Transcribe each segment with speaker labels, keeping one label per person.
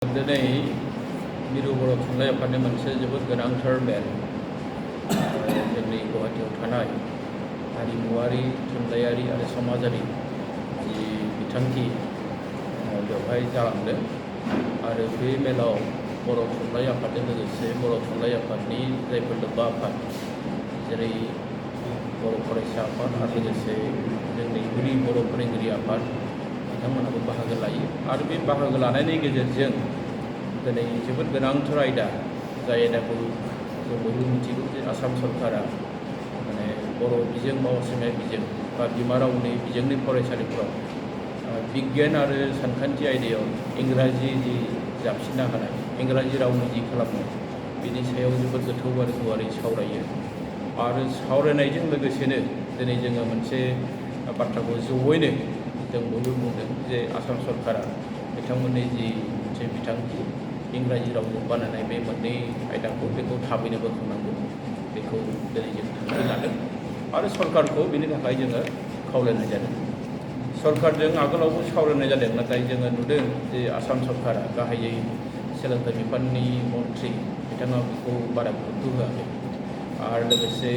Speaker 1: दिनै मिरु बर' थुनलाइ आफादनि मोनसे जोबोद गोनांथार मेल जोंनि गुवाहाटियाव थानाय हारिमुवारि थुनलाइयारि आरो समाजारि जि बिथांखि बेवहाय जालांदों आरो बे मेलाव बर' थुनलाइ आफादजों लोगोसे बर' थुनलाइ आफादनि जायफोर लोब्बा आफाद जेरै बर' फरायसा आफाद आरो लोगोसे जोंनि गुदि बर' फोरोंगिरि आफाद बिथांमोनहाबो बाहागो लायो आरो बे बाहागो लानायनि गेजेरजों दिनै जोबोद गोनांथार आयदा जाय आयदाखौ जों बयबो मिथिगौ जे आसाम सरकारा माने बर' बिजों बा असमिया बिजों बा बिमा रावनि बिजोंनि फरायसालिफोराव बिगियान आरो सानखान्थि आयदायाव इंराजि जि जाबसिनना होनाय इंराजि रावनि जि खालामनाय बिनि सायाव जोबोद गोथौ आरो गुवारै सावरायो आरो सावरायनायजों लोगोसेनो दिनै जोङो मोनसे बाथ्राखौ जयैनो जों बयबो बुंदों जे आसाम सरकारा बिथांमोननि जि मोनसे बिथांखि इंराजि रावजों बानायनाय बे मोननै आयदाखौ बेखौ थाबैनो बोखांनांगौ बेखौ दिनै जों थांखि लादों आरो सरकारखौ बेनि थाखाय जोङो खावलायनाय जादों। सरकारजों आगोलावबो सावरायनाय जादों नाथाय जोङो नुदों जे आसाम सरकारा गाहायै सोलोंथाइ बिफाननि मन्थ्रि बिथाङा बेखौ बारा गुरुत्व होआखै आरो लोगोसे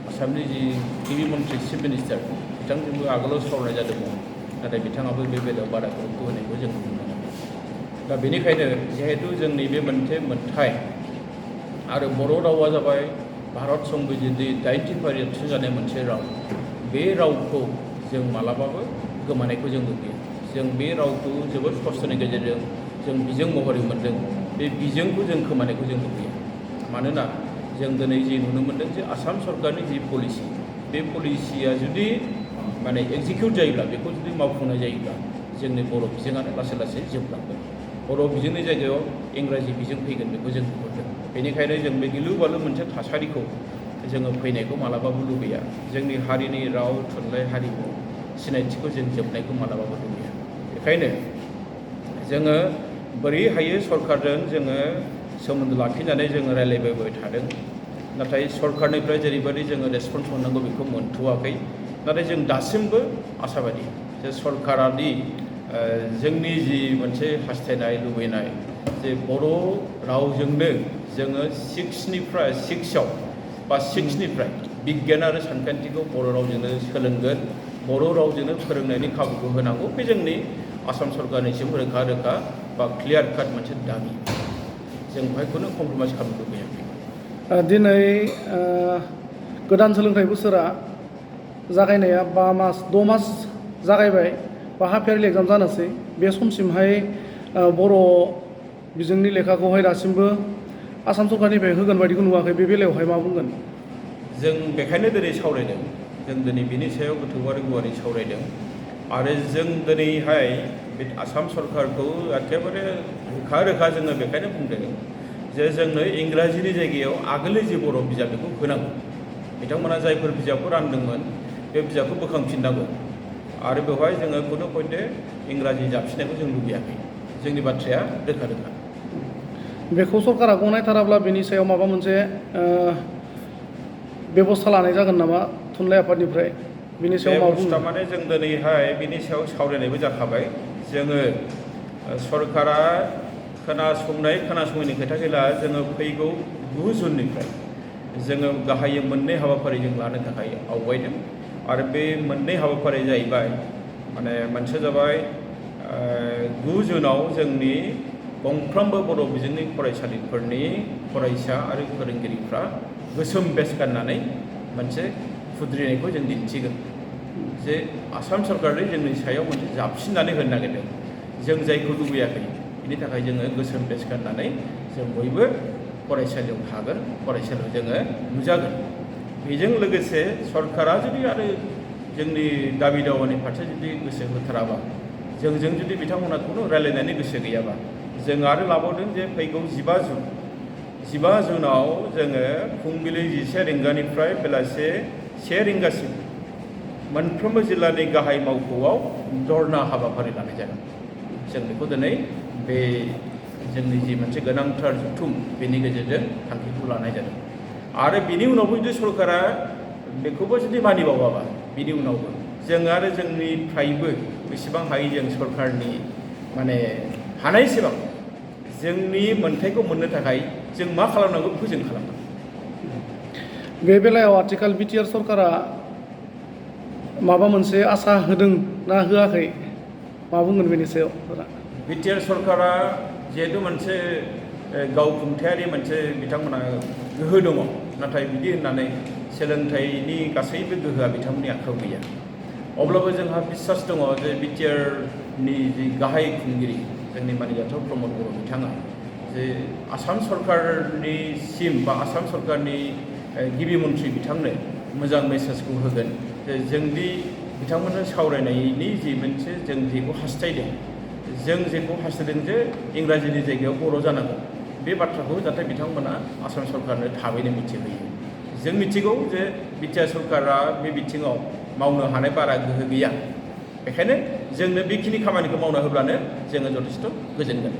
Speaker 1: आसामनि जि गिबि मन्थ्रि चिफ मिनिस्टार बिथांजोंबो आगोलाव सावरायनाय जादोंमोन नाथाय बिथाङाबो बे बेलायाव बारा गुरुत्व होनायखौ जों नुनो मोनो। दा बेनिखायनो जिहेतु जोंनि बे मोनसे मोनथाय आरो बर' रावा जाबाय भारत संबिजिरनि 90 फारियाव थिसनजानाय मोनसे राव बे रावखौ जों मालाबाबो गोमानायखौ जों लुबैयो। जों बे रावखौ जोबोद खस्थ'नि गेजेरजों जों बिजों महरै मोनदों बे बिजोंखौ जों खोमानायखौ जों लुबैयो। मानोना जों दिनै जि नुनो मोनदों जे आसाम सरकारनि जि पलिसि बे पलिसिया जुदि माने एग्जिकिउट जायोब्ला बेखौ जुदि मावफुंनाय जायोब्ला जोंनि बर' बिजोङानो लासै लासै जोबलांगोन। बर' बिजोंनि जायगायाव इंराजि बिजों फैगोन बेखौ जों नुहुरदों। बेनिखायनो जों बे गिलु बालु मोनसे थासारिखौ जोङो फैनायखौ मालाबाबो लुबैया। जोंनि हारिनि राव थुनलाइ हारिमु सिनायथिखौ जों जोबनायखौ मालाबाबो लुबैया। बेखायनो जोङो बोरै हायो सरकारजों जोङो सोमोन्दो लाखिनानै जोङो रायज्लायबोबाय थादों नाथाय सरकारनिफ्राय जेरैबायदि जोङो रेसपन्स मोननांगौ बेखौ मोनथ'वाखै। नाथाय जों दासिमबो आसाबादि जे सरकारादि जोंनि जि मोनसे हास्थायनाय लुबैनाय जे बर' रावजोंनो जोङो सिक्सनिफ्राय बिगियान आरो सानखान्थिखौ बर' रावजोंनो सोलोंगोन बर' रावजोंनो फोरोंनायनि खाबुखौ होनांगौ बे जोंनि आसाम सरकारनिसिम रोखा रोखा बा क्लियार काट मोनसे दाबि जों बेहायखौनो कमप्रमाइज खालामनो लुबैयाखै।
Speaker 2: दिनै गोदान सोलोंथाइ बोसोरा जागायनाया 6 मास जागायबाय बा हाफ इयारलि एग्जाम जानोसै बे समसिमहाय बर' बिजोंनि लेखाखौहाय दासिमबो आसाम सरकारनिफ्राय होगोन बायदिखौ नुवाखै। बे बेलायावहाय मा बुंगोन?
Speaker 1: जों बेखायनो दिनै सावरायदों जों दिनै बिनि सायाव गोथौ आरो गुवारै सावरायदों आरो जों दिनैहाय बे आसाम सरकारखौ एखेबारे रोखा जोङो बेखायनो बुंदों जे जोंनो इंराजिनि जायगायाव आगोलनि जि बर' बिजाब बेखौ होनांगौ। बिथांमोना जायफोर बिजाबखौ रानदोंमोन बे बिजाबखौ बोखांफिननांगौ आरो बेवहाय जोङो खुनु पयन्टे इंराजि जाबसिननायखौ जों लुबैयाखै। जोंनि बाथ्राया रोखा
Speaker 2: बेखौ सरकारा गनायथाराब्ला बेनि सायाव माबा मोनसे बेबस्था लानाय जागोन नामा थुनलाइ आफादनिफ्राय? बिनि सायाव मा बुंनो?
Speaker 1: माने जों दिनैहाय बिनि सायाव सावरायनायबो जाखाबाय। जोङो सरकारा खोनासङैनि खोथा गैला। जोङो फैगौ 9 जुननिफ्राय जोङो गाहायै मोननै हाबाफारि जों लानो थाखाय आवगायदों आरो बे मोननै हाबाफारिया जाहैबाय माने मोनसे जाबाय 9 जुनाव जोंनि गंफ्रोमबो बर' बिजोंनि फरायसालिफोरनि फरायसा आरो फोरोंगिरिफ्रा गोसोम बेज गाननानै मोनसे खुद्रिनायखौ जों दिन्थिगोन जे आसाम सरकारनि जोंनि सायाव मोनसे जाबसिननानै होनो नागिरदों। जों जायखौ लुबैयाखै बिनि थाखाय जोङो गोसोम बेज गाननानै जों बयबो फरायसालियाव थागोन फरायसालियाव जोङो नुजागोन। बेजों लोगोसे सरकारा जुदि आरो जोंनि दाबि दावानि फारसे जुदि गोसो होथाराबा जोंजों जुदि बिथांमोना खुनु रायज्लायनायनि गोसो गैयाबा जों आरो लाबावदों जे फैगौ 15 जुनाव जोङो फुंबिलि 11 रिंगानिफ्राय बेलासे 1 रिंगासिम मोनफ्रोमबो जिल्लानि गाहाय मावख'आव धरना हाबाफारि लानाय जागोन। जों बेखौ दिनै बे जोंनि जि मोनसे गोनांथार जथुम बेनि गेजेरजों थांखिखौ लानाय जादों आरो बिनि उनावबो जुदि सरकारा बेखौबो जुदि मानिबावाबा बिनि उनावबो जों आरो जोंनिफ्रायबो बेसेबां हायो जों सरकारनि माने हानायसेबां जोंनि मोन्थायखौ मोननो थाखाय जों मा खालामनांगौ बेखौ जों खालामनांगौ।
Speaker 2: बे बेलायाव आथिखाल बिटिआर सरकारा माबा मोनसे आसा होदों ना होआखै मा बुंगोन बेनि सायाव?
Speaker 1: बिटिआर सरकारा जिहेतु मोनसे गावखुंथायारि मोनसे बिथांमोना गोहो दङ, नाथाय बिदि होननानै सोलोंथाइनि गासैबो गोहोआ बिथांमोननि आखायाव गैया। अब्लाबो जोंहा बिसास दङ जे बिटिआरनि जि गाहाय खुंगिरि जोंनि मानिजाथाव प्रमद बर' बिथाङा जे आसाम सरकारनिसिम बा आसाम सरकारनि गिबि मन्थ्रि बिथांनो मोजां मेसेजखौ होगोन जे जोंदि बिथांमोननो सावरायनायनि जि मोनसे जों जेखौ हास्थायदों, जों जेखौ हास्थायदों जे इंराजिनि जायगायाव बर' जानांगौ, बे बाथ्राखौ जाहाथे बिथांमोना आसाम सरकारनो थाबैनो मिथिहोयो। जों मिथिगौ जे बिटिआर सरकारा बे बिथिङाव मावनो हानाय बारा गोहो गैया, बेखायनो जोंनो बेखिनि खामानिखौ मावना होब्लानो जोङो जथेस्थ' गोजोनगोन।